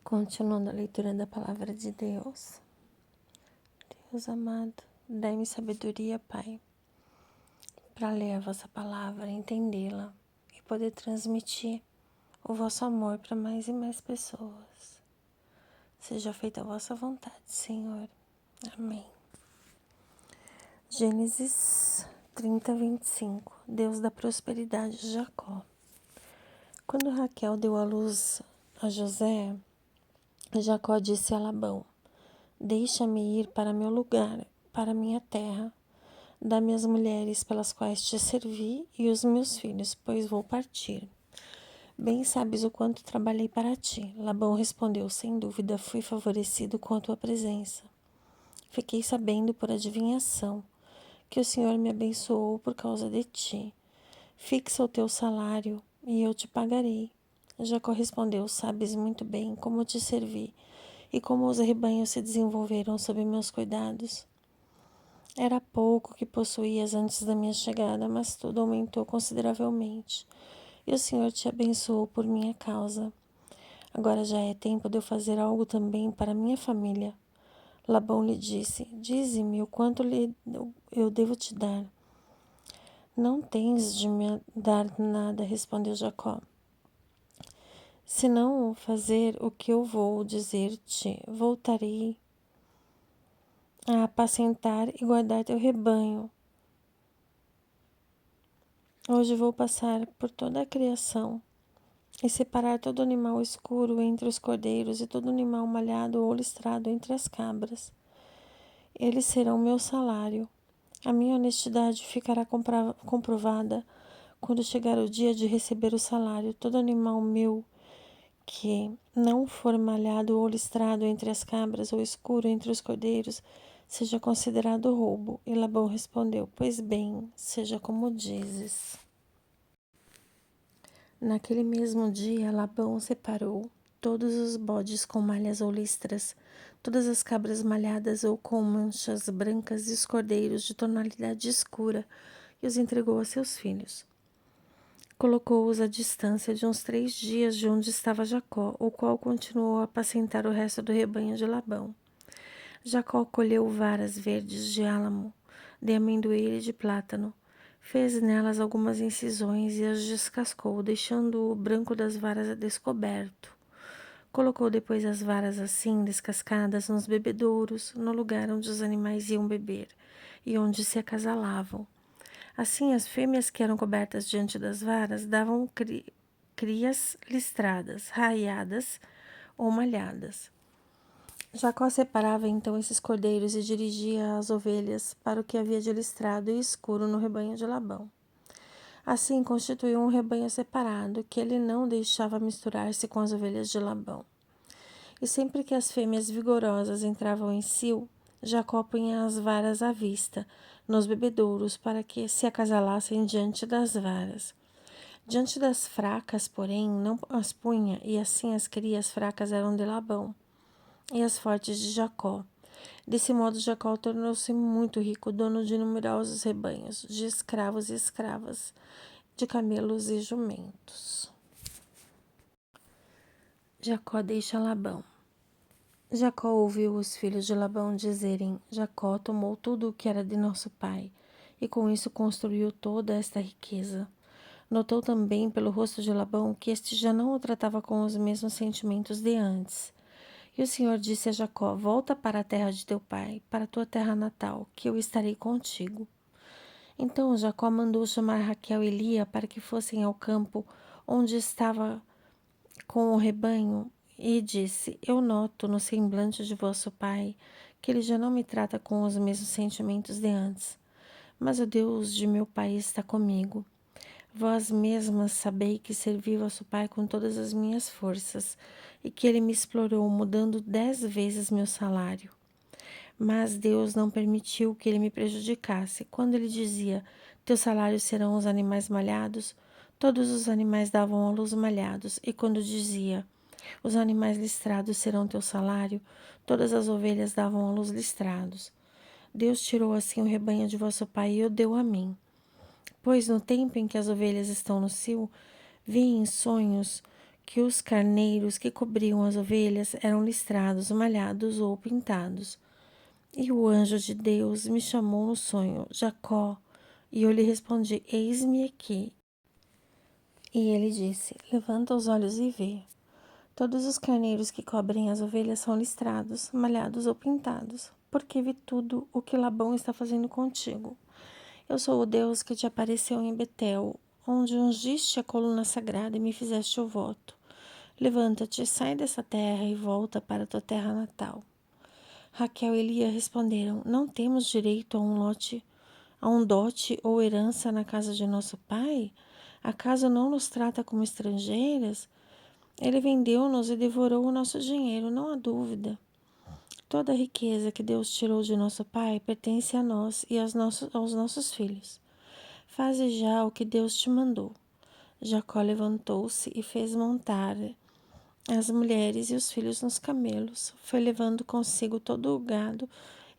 Continuando a leitura da palavra de Deus. Deus amado, dai-me sabedoria, Pai, para ler a vossa palavra, entendê-la e poder transmitir o vosso amor para mais e mais pessoas. Seja feita a vossa vontade, Senhor. Amém. Gênesis 30:25. Deus da prosperidade de Jacó. Quando Raquel deu à luz a José, Jacó disse a Labão: deixa-me ir para meu lugar, para minha terra. Dá-me as mulheres pelas quais te servi e os meus filhos, pois vou partir. Bem sabes o quanto trabalhei para ti. Labão respondeu: sem dúvida fui favorecido com a tua presença. Fiquei sabendo por adivinhação que o Senhor me abençoou por causa de ti. Fixa o teu salário e eu te pagarei. Jacó respondeu: sabes muito bem como te servi e como os rebanhos se desenvolveram sob meus cuidados. Era pouco que possuías antes da minha chegada, mas tudo aumentou consideravelmente, e o Senhor te abençoou por minha causa. Agora já é tempo de eu fazer algo também para minha família. Labão lhe disse: dize-me o quanto eu devo te dar. Não tens de me dar nada, respondeu Jacó. Se não fazer o que eu vou dizer-te, voltarei a apacentar e guardar teu rebanho. Hoje vou passar por toda a criação e separar todo animal escuro entre os cordeiros e todo animal malhado ou listrado entre as cabras. Eles serão meu salário. A minha honestidade ficará comprovada quando chegar o dia de receber o salário. Todo animal meu que não for malhado ou listrado entre as cabras ou escuro entre os cordeiros seja considerado roubo. E Labão respondeu: pois bem, seja como dizes. Naquele mesmo dia, Labão separou todos os bodes com malhas ou listras, todas as cabras malhadas ou com manchas brancas e os cordeiros de tonalidade escura, e os entregou a seus filhos. Colocou-os à distância de uns 3 dias de onde estava Jacó, o qual continuou a apacentar o resto do rebanho de Labão. Jacó colheu varas verdes de álamo, de amendoeira e de plátano. Fez nelas algumas incisões e as descascou, deixando o branco das varas a descoberto. Colocou depois as varas assim descascadas nos bebedouros, no lugar onde os animais iam beber e onde se acasalavam. Assim, as fêmeas que eram cobertas diante das varas davam crias listradas, raiadas ou malhadas. Jacó separava então esses cordeiros e dirigia as ovelhas para o que havia de listrado e escuro no rebanho de Labão. Assim constituiu um rebanho separado, que ele não deixava misturar-se com as ovelhas de Labão. E sempre que as fêmeas vigorosas entravam em cio, Jacó punha as varas à vista, nos bebedouros, para que se acasalassem diante das varas. Diante das fracas, porém, não as punha, e assim as crias fracas eram de Labão, e as fortes de Jacó. Desse modo, Jacó tornou-se muito rico, dono de numerosos rebanhos, de escravos e escravas, de camelos e jumentos. Jacó deixa Labão. Jacó ouviu os filhos de Labão dizerem: Jacó tomou tudo o que era de nosso pai, e com isso construiu toda esta riqueza. Notou também pelo rosto de Labão que este já não o tratava com os mesmos sentimentos de antes. E o Senhor disse a Jacó: volta para a terra de teu pai, para a tua terra natal, que eu estarei contigo. Então Jacó mandou chamar Raquel e Lia para que fossem ao campo onde estava com o rebanho, e disse: eu noto no semblante de vosso pai que ele já não me trata com os mesmos sentimentos de antes. Mas o Deus de meu pai está comigo. Vós mesmas sabeis que servi vosso pai com todas as minhas forças, e que ele me explorou, mudando 10 vezes meu salário. Mas Deus não permitiu que ele me prejudicasse. Quando ele dizia: teu salário serão os animais malhados, todos os animais davam à luz malhados. E quando dizia: os animais listrados serão teu salário, todas as ovelhas davam à luz listrados. Deus tirou assim o rebanho de vosso pai e o deu a mim. Pois no tempo em que as ovelhas estão no cio, vi em sonhos que os carneiros que cobriam as ovelhas eram listrados, malhados ou pintados. E o anjo de Deus me chamou no sonho, Jacó, e eu lhe respondi, eis-me aqui. E ele disse, levanta os olhos e vê. Todos os carneiros que cobrem as ovelhas são listrados, malhados ou pintados, porque vi tudo o que Labão está fazendo contigo. Eu sou o Deus que te apareceu em Betel, onde ungiste a coluna sagrada e me fizeste o voto. Levanta-te, sai dessa terra e volta para a tua terra natal. Raquel e Lia responderam, não temos direito a um dote ou herança na casa de nosso pai? Acaso não nos trata como estrangeiras? Ele vendeu-nos e devorou o nosso dinheiro, não há dúvida. Toda a riqueza que Deus tirou de nosso pai pertence a nós e aos nossos filhos. Faze já o que Deus te mandou. Jacó levantou-se e fez montar as mulheres e os filhos nos camelos. Foi levando consigo todo o gado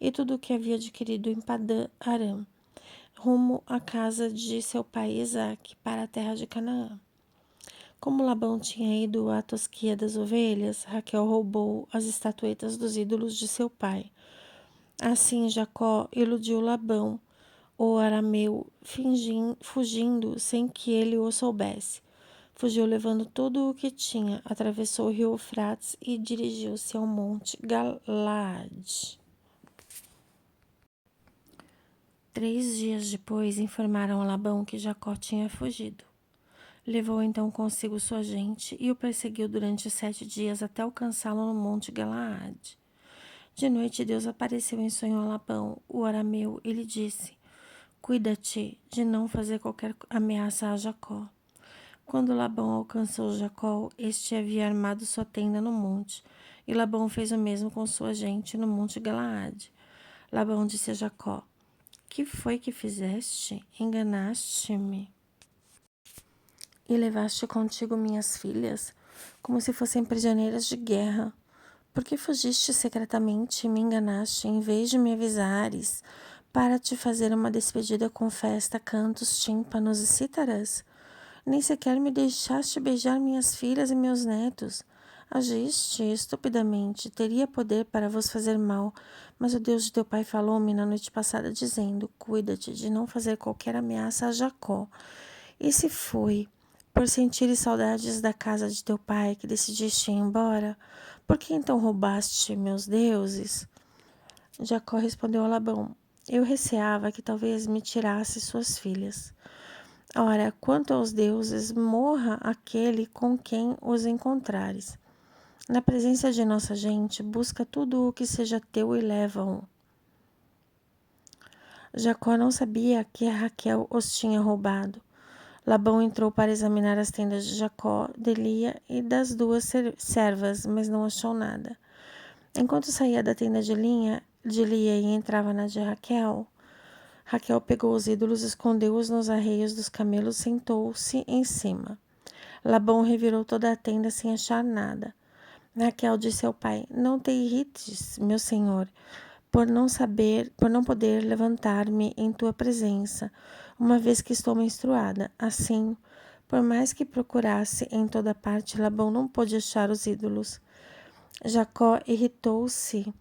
e tudo o que havia adquirido em Padã Arã, rumo à casa de seu pai Isaque, para a terra de Canaã. Como Labão tinha ido à tosquia das ovelhas, Raquel roubou as estatuetas dos ídolos de seu pai. Assim Jacó iludiu Labão, o arameu, fugindo sem que ele o soubesse. Fugiu levando tudo o que tinha, atravessou o rio Eufrates e dirigiu-se ao monte Galaade. 3 dias depois, informaram a Labão que Jacó tinha fugido. Levou então consigo sua gente e o perseguiu durante 7 dias até alcançá-lo no monte Galaade. De noite Deus apareceu em sonho a Labão, o arameu, e lhe disse, cuida-te de não fazer qualquer ameaça a Jacó. Quando Labão alcançou Jacó, este havia armado sua tenda no monte, e Labão fez o mesmo com sua gente no monte Galaade. Labão disse a Jacó, que foi que fizeste? Enganaste-me e levaste contigo minhas filhas, como se fossem prisioneiras de guerra. Por que fugiste secretamente e me enganaste, em vez de me avisares, para te fazer uma despedida com festa, cantos, tímpanos e cítaras? Nem sequer me deixaste beijar minhas filhas e meus netos. Agiste estupidamente, teria poder para vos fazer mal, mas o Deus de teu pai falou-me na noite passada, dizendo, cuida-te de não fazer qualquer ameaça a Jacó. E se foi, por sentires saudades da casa de teu pai, que decidiste ir embora, por que então roubaste meus deuses? Jacó respondeu a Labão, eu receava que talvez me tirasse suas filhas. Ora, quanto aos deuses, morra aquele com quem os encontrares. Na presença de nossa gente, busca tudo o que seja teu e leva-o. Jacó não sabia que Raquel os tinha roubado. Labão entrou para examinar as tendas de Jacó, de Lia e das 2 servas, mas não achou nada. Enquanto saía da tenda de Lia e entrava na de Raquel, Raquel pegou os ídolos, escondeu-os nos arreios dos camelos, sentou-se em cima. Labão revirou toda a tenda sem achar nada. Raquel disse ao pai, não te irrites, meu senhor, por não poder levantar-me em tua presença, uma vez que estou menstruada. Assim, por mais que procurasse em toda parte, Labão não pôde achar os ídolos. Jacó irritou-se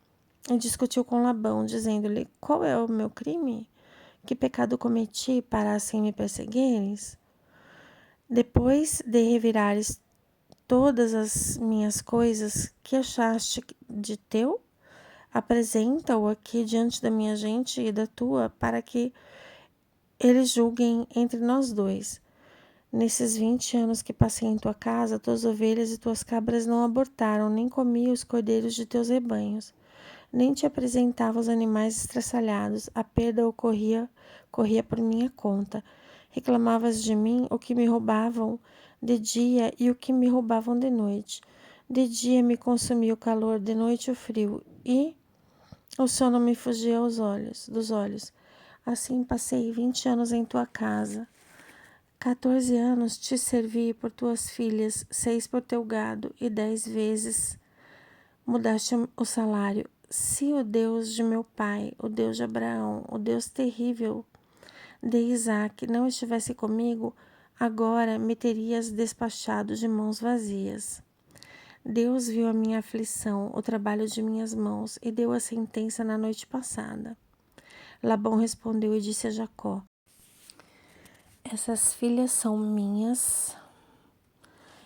e discutiu com Labão, dizendo-lhe, qual é o meu crime? Que pecado cometi para assim me perseguires? Depois de revirares todas as minhas coisas, que achaste de teu? Apresenta-o aqui diante da minha gente e da tua, para que eles julguem entre nós dois. Nesses 20 anos que passei em tua casa, tuas ovelhas e tuas cabras não abortaram, nem comi os cordeiros de teus rebanhos, nem te apresentava os animais estraçalhados. A perda corria por minha conta. Reclamavas de mim o que me roubavam de dia e o que me roubavam de noite. De dia me consumia o calor, de noite o frio, e o sono me fugia dos olhos. Assim passei 20 anos em tua casa. 14 anos te servi por tuas filhas, 6 por teu gado, e 10 vezes mudaste o salário. Se o Deus de meu pai, o Deus de Abraão, o Deus terrível de Isaque, não estivesse comigo, agora me terias despachado de mãos vazias. Deus viu a minha aflição, o trabalho de minhas mãos, e deu a sentença na noite passada. Labão respondeu e disse a Jacó: essas filhas são minhas,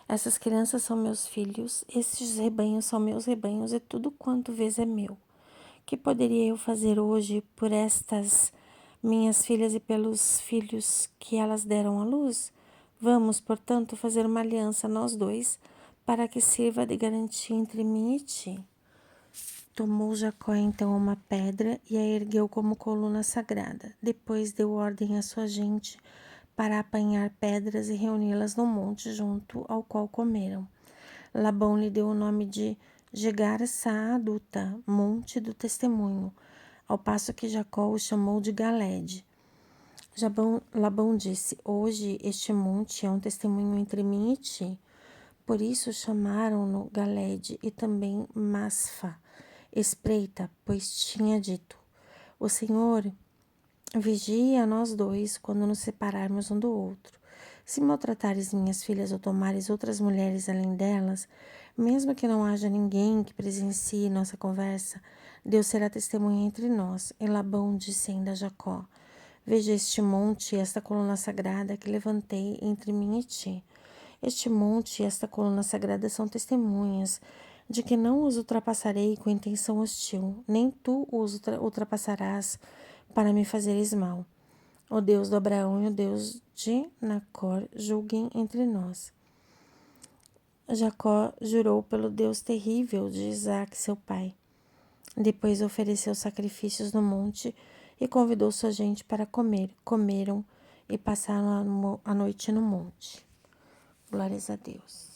essas crianças são meus filhos, estes rebanhos são meus rebanhos, e tudo quanto vês é meu. Que poderia eu fazer hoje por estas minhas filhas e pelos filhos que elas deram à luz? Vamos, portanto, fazer uma aliança nós dois, para que sirva de garantia entre mim e ti. Tomou Jacó então uma pedra e a ergueu como coluna sagrada. Depois deu ordem à sua gente para apanhar pedras e reuni-las no monte junto ao qual comeram. Labão lhe deu o nome de Jegar-Saaduta, monte do testemunho, ao passo que Jacó o chamou de Galede. Labão disse: hoje este monte é um testemunho entre mim e ti. Por isso chamaram-no Galede e também Masfa, espreita, pois tinha dito: o Senhor vigia a nós dois quando nos separarmos um do outro. Se maltratares minhas filhas ou tomares outras mulheres além delas, mesmo que não haja ninguém que presencie nossa conversa, Deus será testemunha entre nós. E Labão disse ainda a Jacó: veja este monte e esta coluna sagrada que levantei entre mim e ti. Este monte e esta coluna sagrada são testemunhas de que não os ultrapassarei com intenção hostil, nem tu os ultrapassarás para me fazeres mal. O Deus do Abraão e o Deus de Nacor julguem entre nós. Jacó jurou pelo Deus terrível de Isaque, seu pai. Depois ofereceu sacrifícios no monte e convidou sua gente para comer. Comeram e passaram a noite no monte. Glórias a Deus.